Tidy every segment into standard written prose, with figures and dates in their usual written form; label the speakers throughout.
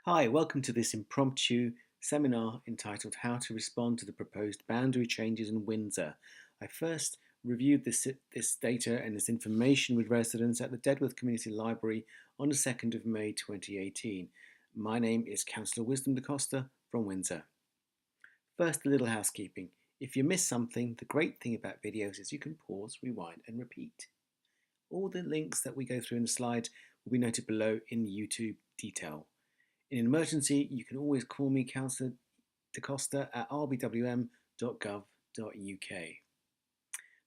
Speaker 1: Hi, welcome to this impromptu seminar entitled How to Respond to the Proposed Boundary Changes in Windsor. I first reviewed this data and this information with residents at the Dedworth Community Library on the 2nd of May 2018. My name is Cllr Wisdom Da Costa from Windsor. First, a little housekeeping. If you miss something, the great thing about videos is you can pause, rewind and repeat. All the links that we go through in the slides will be noted below in YouTube detail. In an emergency, you can always call me Cllr Da Costa at rbwm.gov.uk.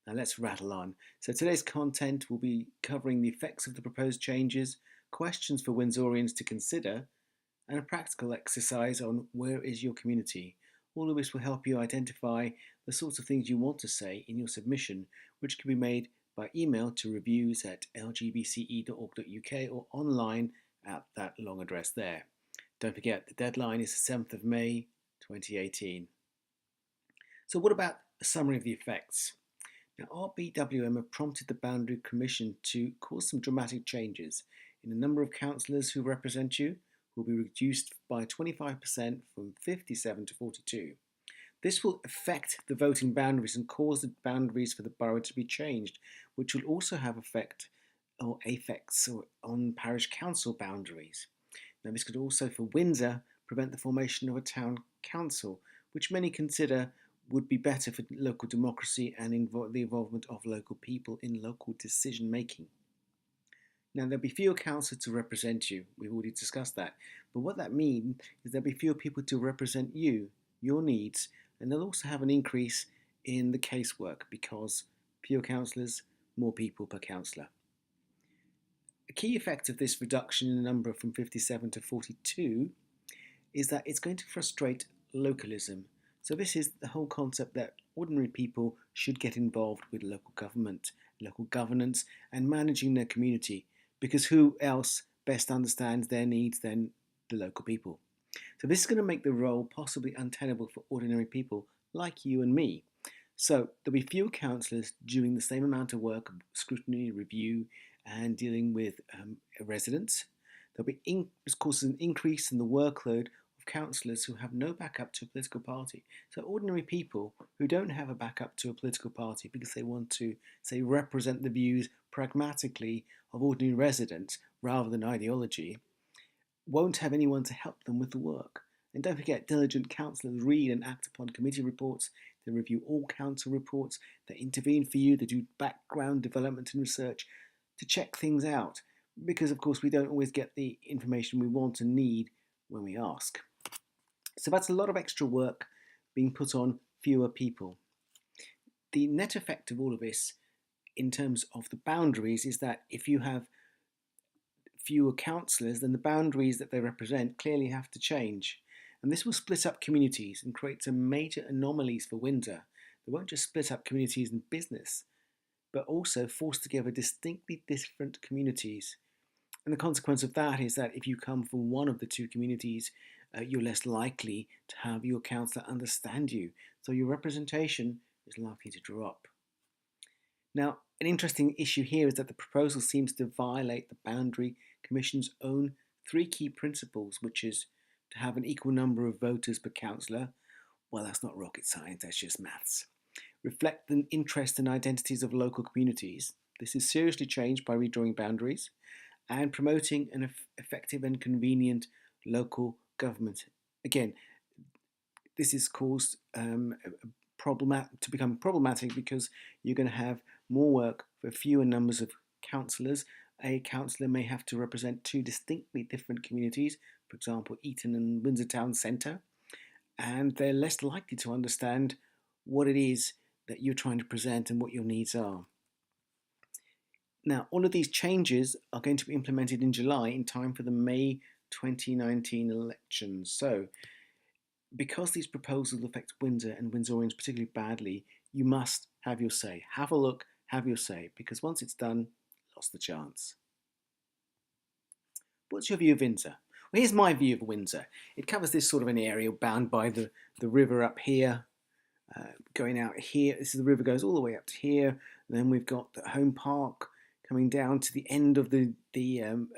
Speaker 1: Now let's rattle on. So today's content will be covering the effects of the proposed changes, questions for Windsorians to consider, and a practical exercise on where is your community. All of this will help you identify the sorts of things you want to say in your submission, which can be made by email to reviews@lgbce.org.uk or online at that long address there. Don't forget, the deadline is the 7th of May 2018. So what about a summary of the effects? Now, RBWM have prompted the Boundary Commission to cause some dramatic changes in the number of councillors who represent you will be reduced by 25% from 57 to 42. This will affect the voting boundaries and cause the boundaries for the borough to be changed, which will also have effects on parish council boundaries. Now, this could also, for Windsor, prevent the formation of a town council, which many consider would be better for local democracy and the involvement of local people in local decision making. Now, there'll be fewer councillors to represent you. We've already discussed that. But what that means is there'll be fewer people to represent you, your needs, and they'll also have an increase in the casework because fewer councillors, more people per councillor. A key effect of this reduction in the number from 57 to 42 is that it's going to frustrate localism. So this is the whole concept that ordinary people should get involved with local government, local governance and managing their community, because who else best understands their needs than the local people? So this is going to make the role possibly untenable for ordinary people like you and me. So there'll be fewer councillors doing the same amount of work, scrutiny, review, and dealing with residents. There'll be of course an increase in the workload of councillors who have no backup to a political party. So ordinary people who don't have a backup to a political party because they want to, say, represent the views pragmatically of ordinary residents rather than ideology, won't have anyone to help them with the work. And don't forget, diligent councillors read and act upon committee reports, they review all council reports, they intervene for you, they do background development and research to check things out, because of course we don't always get the information we want and need when we ask. So that's a lot of extra work being put on fewer people. The net effect of all of this in terms of the boundaries is that if you have fewer councillors, then the boundaries that they represent clearly have to change. And this will split up communities and create some major anomalies for Windsor. They won't just split up communities in business, but also force together distinctly different communities. And the consequence of that is that if you come from one of the two communities, you're less likely to have your councillor understand you. So your representation is likely to drop. Now, an interesting issue here is that the proposal seems to violate the Boundary Commission's own three key principles, which is to have an equal number of voters per councillor. Well, that's not rocket science, that's just maths. Reflect the interest and identities of local communities. This is seriously changed by redrawing boundaries and promoting an effective and convenient local government. Again, this is caused to become problematic because you're going to have more work for fewer numbers of councillors. A councillor may have to represent two distinctly different communities, for example, Eton and Windsor Town Centre, and they're less likely to understand what it is that you're trying to present and what your needs are. Now, all of these changes are going to be implemented in July in time for the May 2019 elections. So, because these proposals affect Windsor and Windsorians particularly badly, you must have your say. Have a look, have your say, because once it's done, lost the chance. What's your view of Windsor? Well, here's my view of Windsor. It covers this sort of an area bound by the river up here, going out here. This is the river goes all the way up to here. Then we've got the Home Park coming down to the end of the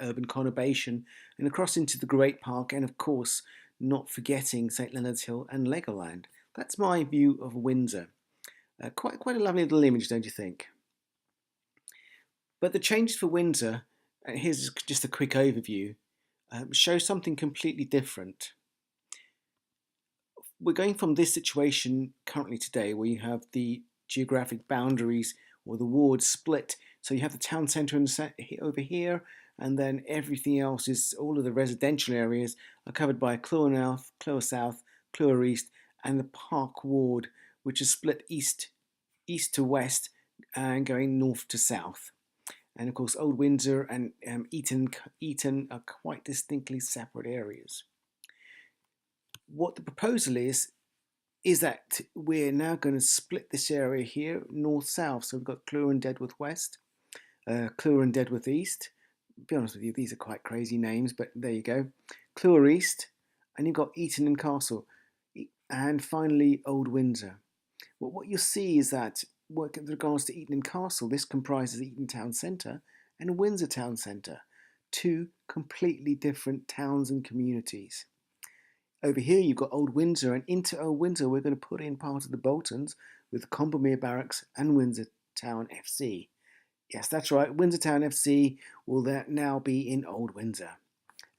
Speaker 1: urban conurbation and across into the Great Park, and of course not forgetting St Leonard's Hill and Legoland. That's my view of Windsor. Quite a lovely little image, don't you think? But the changes for Windsor, here's just a quick overview, show something completely different. We're going from this situation currently today where you have the geographic boundaries or the wards split. So you have the town centre over here, and then everything else is, all of the residential areas are covered by Cllr North, Cllr South, Cllr East, and the Park Ward, which is split east to west and going north to south. And of course, Old Windsor and Eton are quite distinctly separate areas. What the proposal is that we're now going to split this area here north-south. So we've got Cllr and Dedworth West, Cllr and Dedworth East. To be honest with you, these are quite crazy names, but there you go. Cllr East, and you've got Eton and Castle, and finally Old Windsor. Well, what you'll see is that with regards to Eton and Castle, this comprises Eton Town Centre and Windsor Town Centre, two completely different towns and communities. Over here you've got Old Windsor, and into Old Windsor we're going to put in part of the Boltons with Combermere Barracks and Windsor Town FC. Yes, that's right, Windsor Town FC will now be in Old Windsor.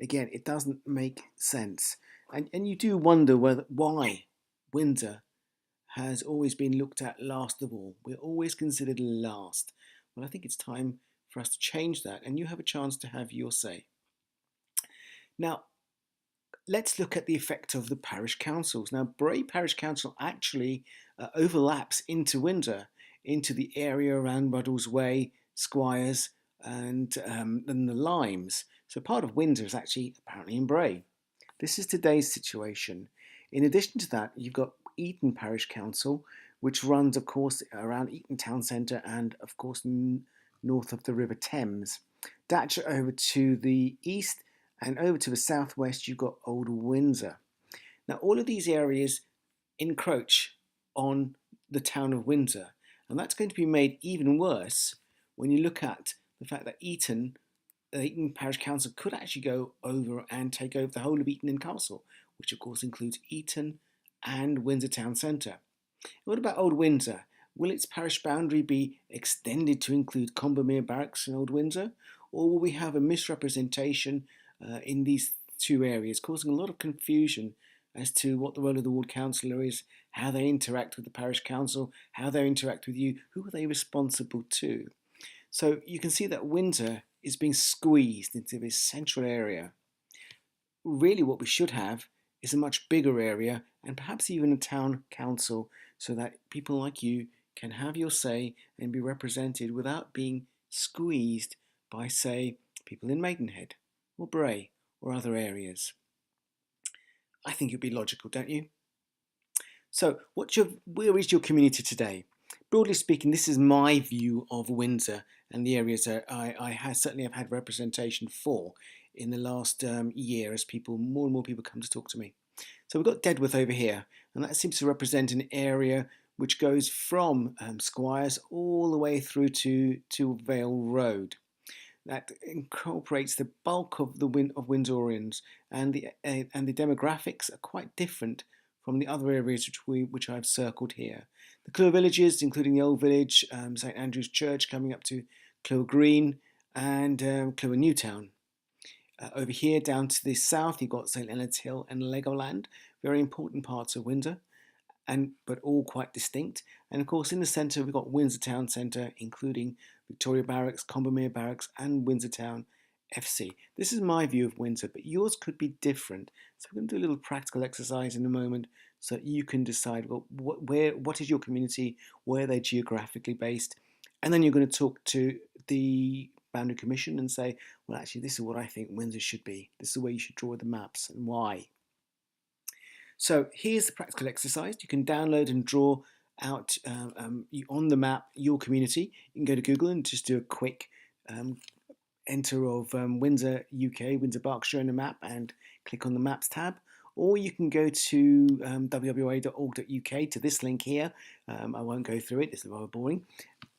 Speaker 1: Again, it doesn't make sense. And you do wonder why Windsor has always been looked at last of all. We're always considered last. Well, I think it's time for us to change that, and you have a chance to have your say. Now, let's look at the effect of the parish councils. Now, Bray Parish Council actually overlaps into Windsor, into the area around Ruddles Way, Squires, and the Limes. So part of Windsor is actually apparently in Bray. This is today's situation. In addition to that, you've got Eton Parish Council, which runs, of course, around Eton Town Centre and, of course, north of the River Thames. Datchet over to the east, and over to the southwest, you've got Old Windsor. Now, all of these areas encroach on the town of Windsor, and that's going to be made even worse when you look at the fact that Eton Parish Council could actually go over and take over the whole of Eton and Castle, which of course includes Eton and Windsor Town Centre. What about Old Windsor? Will its parish boundary be extended to include Combermere Barracks and Old Windsor? Or will we have a misrepresentation in these two areas, causing a lot of confusion as to what the role of the ward councillor is, how they interact with the parish council, how they interact with you, who are they responsible to? So you can see that Windsor is being squeezed into this central area. Really what we should have is a much bigger area, and perhaps even a town council, so that people like you can have your say and be represented without being squeezed by, say, people in Maidenhead or Bray or other areas. I think it'd be logical, don't you? So where is your community today? Broadly speaking, this is my view of Windsor and the areas that I certainly have had representation for in the last year, as more and more people come to talk to me. So we've got Dedworth over here, and that seems to represent an area which goes from Squires all the way through to Vale Road. That incorporates the bulk of Windsorians, and the demographics are quite different from the other areas which I've circled here. The Cllr villages, including the Old Village, St Andrew's Church, coming up to Cllr Green, and Cllr Newtown. Over here, down to the south, you've got St Leonard's Hill and Legoland, very important parts of Windsor, but all quite distinct. And of course, in the centre, we've got Windsor Town Centre, including Victoria Barracks, Combermere Barracks, and Windsor Town FC. This is my view of Windsor, but yours could be different. So we're going to do a little practical exercise in a moment, so that you can decide, well, what is your community, where they're geographically based, and then you're going to talk to the Boundary Commission and say, well, actually, this is what I think Windsor should be. This is where you should draw the maps and why. So here's the practical exercise. You can download and draw out on the map your community. You can go to Google and just do a quick enter of Windsor UK, Windsor Berkshire in the map, and click on the Maps tab. Or you can go to wwa.org.uk to this link here. I won't go through it, it's rather boring.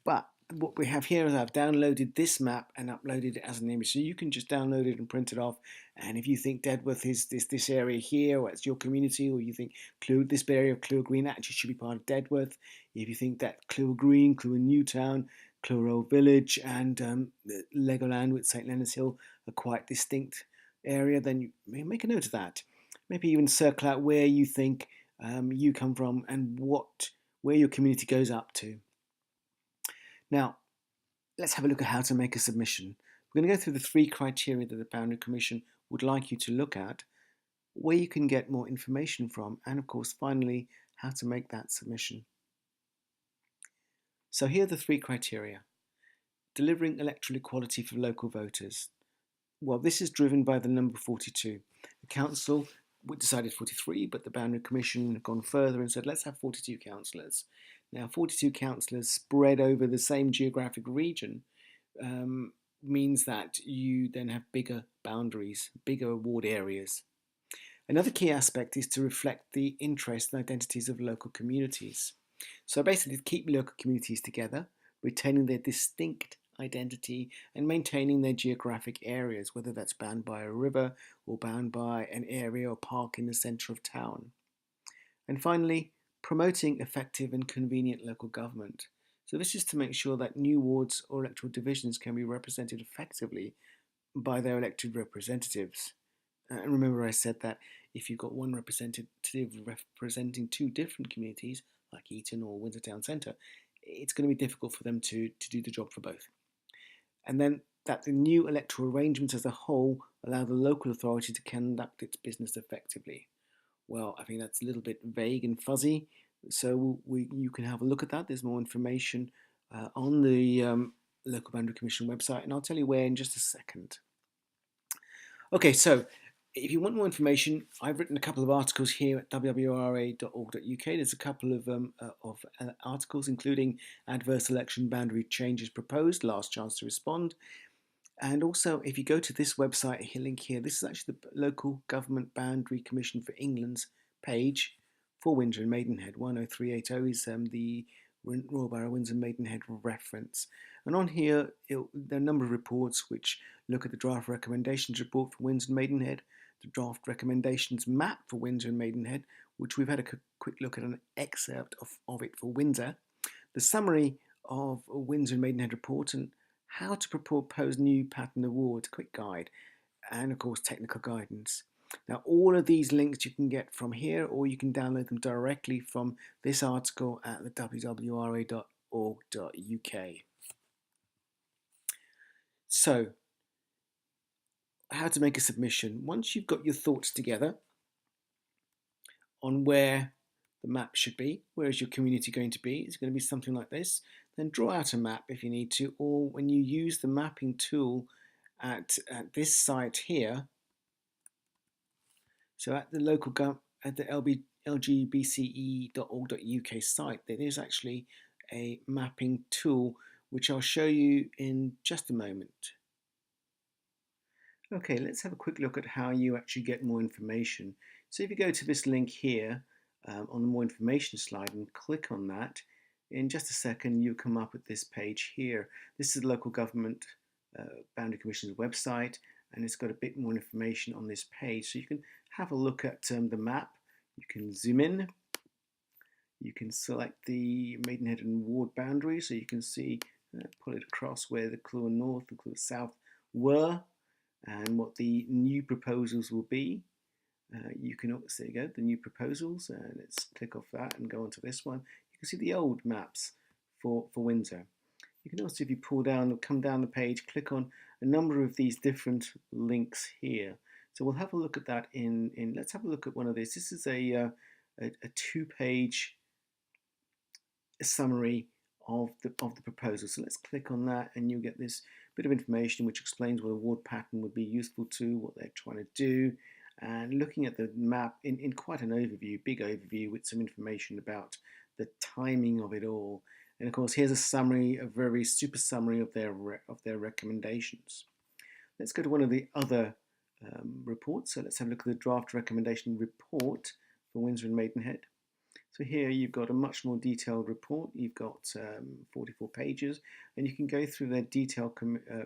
Speaker 1: But what we have here is I've downloaded this map and uploaded it as an image. So you can just download it and print it off. And if you think Dedworth is this area here, or it's your community, or you think this area of Cllr Green actually should be part of Dedworth, if you think that Cllr Green, Cllr Newtown, Cllr Old Village, and Legoland with St Leonard's Hill are quite distinct area, then you may make a note of that. Maybe even circle out where you think you come from and where your community goes up to. Now, let's have a look at how to make a submission. We're going to go through the 3 criteria that the Boundary Commission would like you to look at, where you can get more information from, and of course, finally, how to make that submission. So here are the 3 criteria. Delivering electoral equality for local voters. Well, this is driven by the number 42. The council decided 43, but the Boundary Commission have gone further and said, let's have 42 councillors. Now, 42 councillors spread over the same geographic region means that you then have bigger boundaries, bigger ward areas. Another key aspect is to reflect the interests and identities of local communities. So basically, to keep local communities together, retaining their distinct identity and maintaining their geographic areas, whether that's bound by a river or bound by an area or park in the centre of town. And finally, promoting effective and convenient local government. So this is to make sure that new wards or electoral divisions can be represented effectively by their elected representatives. And remember I said that if you've got one representative representing 2 different communities, like Eton or Windsor Town Centre, it's going to be difficult for them to do the job for both. And then that the new electoral arrangements as a whole allow the local authority to conduct its business effectively. Well, I think that's a little bit vague and fuzzy, so you can have a look at that. There's more information on the Local Boundary Commission website, and I'll tell you where in just a second. Okay, so if you want more information, I've written a couple of articles here at wwra.org.uk. There's a couple of articles, including Adverse Election Boundary Changes Proposed, Last Chance to Respond. And also, if you go to this website, link here, this is actually the Local Government Boundary Commission for England's page for Windsor and Maidenhead. 10380 is the Royal Borough Windsor Maidenhead reference. And on here, there are a number of reports which look at the draft recommendations report for Windsor and Maidenhead, the draft recommendations map for Windsor and Maidenhead, which we've had a quick look at an excerpt of it for Windsor, the summary of Windsor and Maidenhead report, and how to propose new pattern awards, quick guide, and of course technical guidance. Now all of these links you can get from here, or you can download them directly from this article at the wwra.org.uk. So, how to make a submission. Once you've got your thoughts together on where the map should be, where is your community going to be, it's going to be something like this, then draw out a map if you need to, or when you use the mapping tool at this site here, so at the lgbce.org.uk site, there is actually a mapping tool which I'll show you in just a moment. Okay, let's have a quick look at how you actually get more information. So if you go to this link here on the more information slide and click on that, in just a second you'll come up with this page here. This is the Local Government Boundary Commission's website, and it's got a bit more information on this page. So you can have a look at the map. You can zoom in. You can select the Maidenhead and Ward boundary, so you can see, pull it across where the Cllr North and Cllr South were, and what the new proposals will be. You can also, there you go, the new proposals. Let's click off that and go on to this one. You can see the old maps for Windsor. You can also, if you come down the page, click on a number of these different links here. So we'll have a look at that let's have a look at one of these. This is a 2-page summary of the proposal. So let's click on that, and you'll get this bit of information which explains what a ward pattern would be useful to, what they're trying to do, and looking at the map in quite an overview, big overview, with some information about the timing of it all. And of course, here's a summary, a very super summary of their recommendations. Let's go to one of the other reports. So let's have a look at the draft recommendation report for Windsor and Maidenhead. So here you've got a much more detailed report. You've got 44 pages, and you can go through their detailed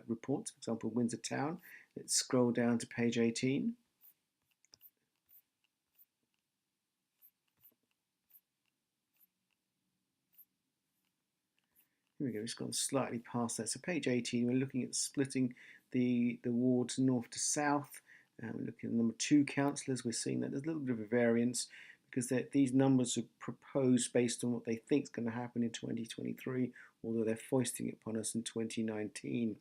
Speaker 1: reports. For example, Windsor Town. Let's scroll down to page 18. Here we go, it's gone slightly past that. So page 18, we're looking at splitting the wards north to south. We're looking at number 2 councillors. We're seeing that there's a little bit of a variance because these numbers are proposed based on what they think is going to happen in 2023, although they're foisting it upon us in 2019.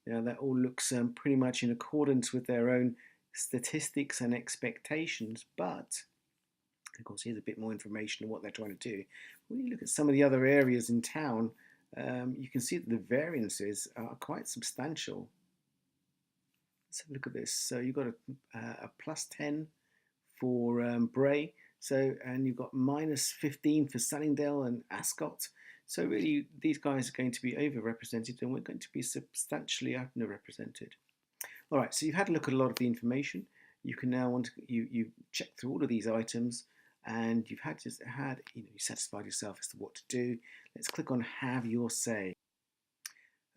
Speaker 1: Now that all looks pretty much in accordance with their own statistics and expectations, but of course here's a bit more information on what they're trying to do. When you look at some of the other areas in town, you can see that the variances are quite substantial. Let's have a look at this. So you've got a plus 10 for Bray, and you've got minus 15 for Sunningdale and Ascot. So really, these guys are going to be overrepresented, and we're going to be substantially underrepresented. All right, so you've had a look at a lot of the information. You can now you check through all of these items, and you've you satisfied yourself as to what to do. Let's click on Have Your Say.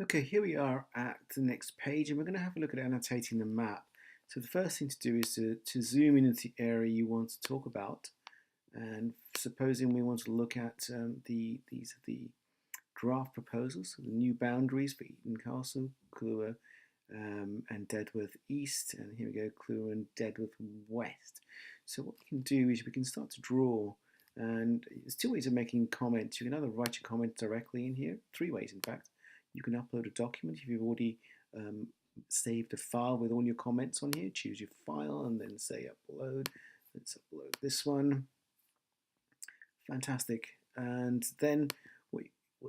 Speaker 1: Okay, here we are at the next page, and we're going to have a look at annotating the map. So the first thing to do is to zoom in into the area you want to talk about. And supposing we want to look at these are the draft proposals, so the new boundaries for Eton Castle, Cllr, and Dedworth East, and here we go, Cllr and Dedworth West. So what we can do is we can start to draw, and there's 2 ways of making comments. You can either write your comment directly in here, 3 ways in fact. You can upload a document if you've already saved a file with all your comments on here. Choose your file and then say upload. Let's upload this one. Fantastic. And then what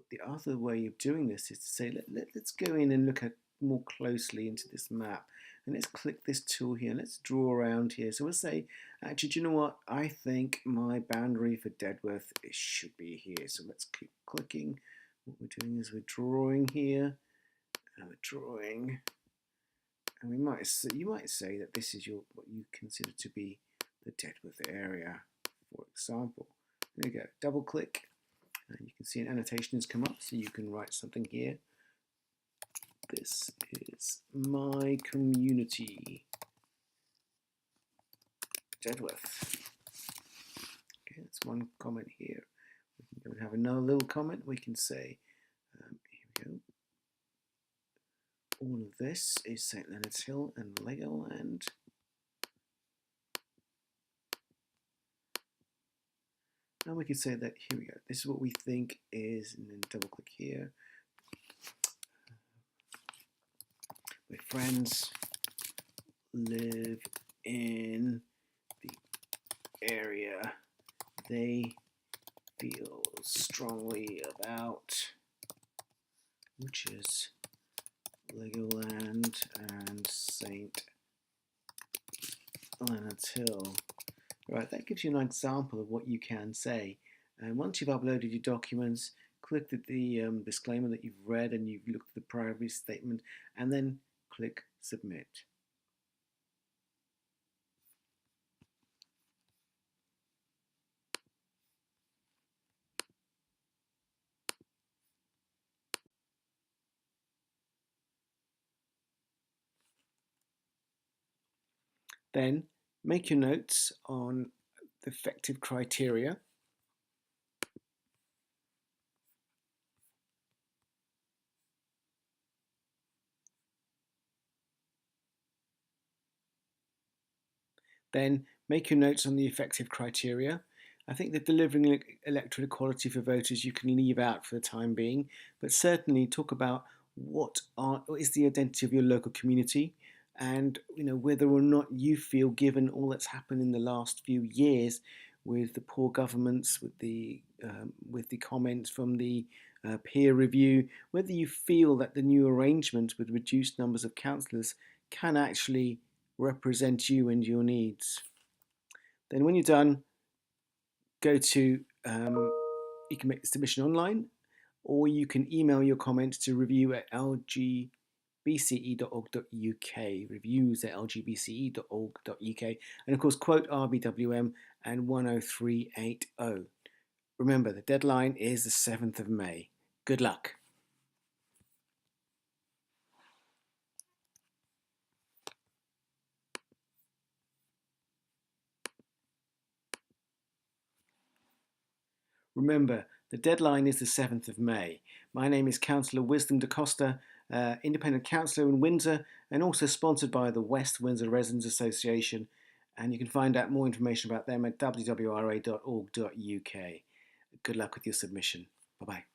Speaker 1: the other way of doing this is to say, let's go in and look at more closely into this map. And let's click this tool here. Let's draw around here. So we'll say, actually, do you know what? I think my boundary for Dedworth should be here. So let's keep clicking. What we're doing is we're drawing here. And we're drawing. And you might say that this is what you consider to be the Dedworth area, for example. There you go. Double click. And you can see an annotation has come up. So you can write something here. This is my community, Dedworth. Okay, that's one comment here. We can have another little comment. We can say, here we go. All of this is St Leonard's Hill and Legoland. And we can say that, here we go. This is what we think is, and then double click here. My friends live in the area they feel strongly about, which is Legoland and St Leonard's Hill. Right, that gives you an example of what you can say. And once you've uploaded your documents, click the disclaimer that you've read and you've looked at the privacy statement, and then click Submit. Then make your notes on the effective criteria. Then make your notes on the effective criteria. I think that delivering electoral equality for voters you can leave out for the time being, but certainly talk about what is the identity of your local community, and whether or not you feel, given all that's happened in the last few years with the poor governments, with the comments from the peer review, whether you feel that the new arrangement with reduced numbers of councillors can actually represent you and your needs. Then when you're done, go to, you can make the submission online, or you can email your comments to review@lgbce.org.uk, reviews@lgbce.org.uk, and of course quote RBWM and 10380. Remember, the deadline is the 7th of May. Good luck. Remember, the deadline is the 7th of May. My name is Cllr Wisdom Da Costa, independent counsellor in Windsor, and also sponsored by the West Windsor Residents Association. And you can find out more information about them at wwra.org.uk. Good luck with your submission. Bye-bye.